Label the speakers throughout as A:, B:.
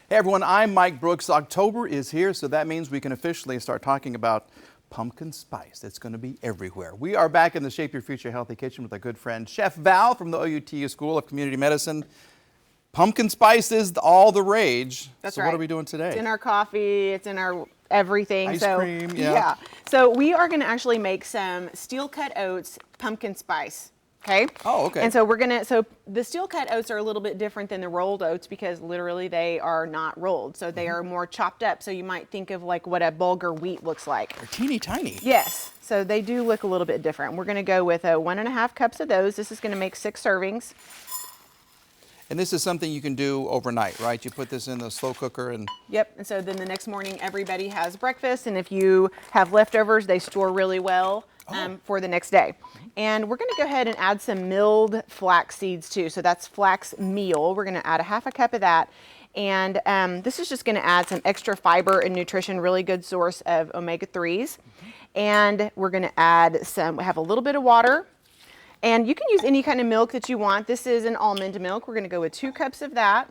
A: Hey everyone, I'm Mike Brooks. October is here, so that means we can officially start talking about pumpkin spice. It's going to be everywhere. We are back in the Shape Your Future Healthy Kitchen with our good friend Chef Val from the OUTU School of Community Medicine. Pumpkin spice is all the rage.
B: That's
A: so
B: right.
A: What are we doing today?
B: It's in our coffee, it's in our everything.
A: Ice cream, yeah.
B: So we are going to actually make some steel cut oats pumpkin spice. Okay.
A: Oh, okay.
B: And so so the steel cut oats are a little bit different than the rolled oats because literally they are not rolled. So they are more chopped up. So you might think of like what a bulgur wheat looks like.
A: They're teeny tiny.
B: Yes. So they do look a little bit different. We're going to go with 1.5 cups of those. This is going to make 6 servings.
A: And this is something you can do overnight, right? You put this in the slow cooker and...
B: Yep, and so then the next morning everybody has breakfast, and if you have leftovers, they store really well for the next day. And we're gonna go ahead and add some milled flax seeds too. So that's flax meal. We're gonna add 1/2 cup of that. And this is just gonna add some extra fiber and nutrition, really good source of omega-3s. And we're gonna add we have a little bit of water. And you can use any kind of milk that you want. This is an almond milk. We're going to go with 2 cups of that.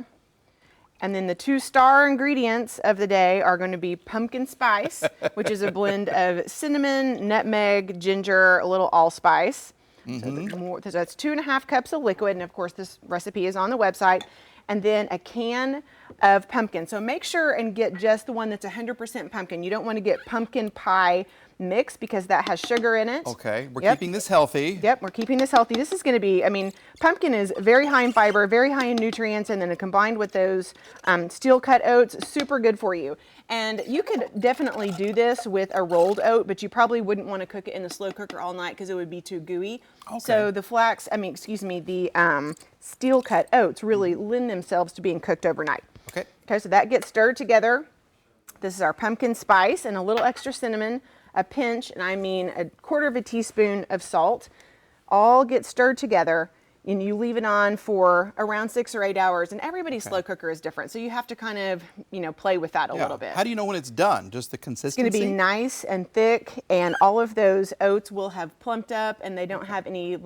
B: And then the 2 star ingredients of the day are going to be pumpkin spice, which is a blend of cinnamon, nutmeg, ginger, a little allspice. So that's 2.5 cups of liquid. And of course, this recipe is on the website. And then a can of pumpkin. So make sure and get just the one that's 100% pumpkin. You don't want to get pumpkin pie mix because that has sugar in it.
A: Okay, we're keeping this healthy.
B: Yep, we're keeping this healthy. This is going to be, I mean, pumpkin is very high in fiber, very high in nutrients, and then combined with those steel cut oats, super good for you. And you could definitely do this with a rolled oat, but you probably wouldn't want to cook it in the slow cooker all night because it would be too gooey. Okay. So the the steel cut oats really lend themselves to being cooked overnight.
A: Okay.
B: Okay, so that gets stirred together. This is our pumpkin spice and a little extra cinnamon, a pinch, and I mean 1/4 teaspoon of salt. All get stirred together, and you leave it on for around 6 or 8 hours. And everybody's slow cooker is different, so you have to kind of, play with that a little bit.
A: How do you know when it's done? Just the consistency?
B: It's going to be nice and thick, and all of those oats will have plumped up, and they don't have any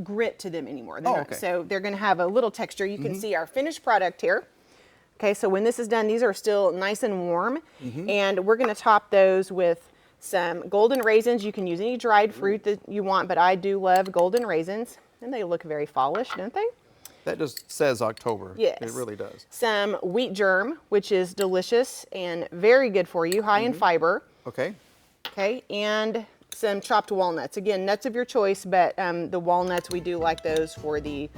B: grit to them anymore. So they're going to have a little texture. You can see our finished product here. Okay, so when this is done, these are still nice and warm, and we're going to top those with some golden raisins. You can use any dried fruit that you want, but I do love golden raisins, and they look very fallish, don't they?
A: That just says October.
B: Yes.
A: It really does.
B: Some wheat germ, which is delicious and very good for you, high in fiber.
A: Okay.
B: Okay, and some chopped walnuts. Again, nuts of your choice, but the walnuts, we do like those for the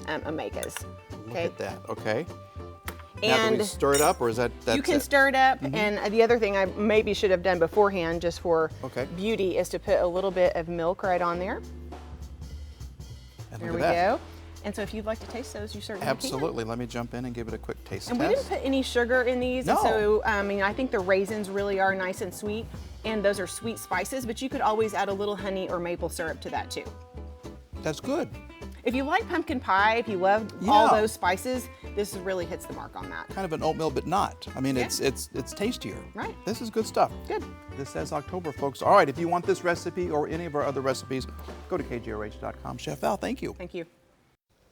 B: omegas.
A: Look at that, okay.
B: And
A: now, do we stir it up, or is that's
B: you can stir it up, and the other thing I maybe should have done beforehand, just for beauty, is to put a little bit of milk right on there.
A: And
B: there we go. And so if you'd like to taste those, you certainly can.
A: Absolutely. Let me jump in and give it a quick taste test.
B: And we didn't put any sugar in these,
A: no.
B: And so I think the raisins really are nice and sweet, and those are sweet spices, but you could always add a little honey or maple syrup to that too.
A: That's good.
B: If you like pumpkin pie, if you love all those spices, this really hits the mark on that.
A: Kind of an oatmeal, but not. I mean, it's tastier.
B: Right.
A: This is good stuff.
B: Good.
A: This says October, folks. All right, if you want this recipe or any of our other recipes, go to kgrh.com. Chef Val, thank you.
B: Thank you.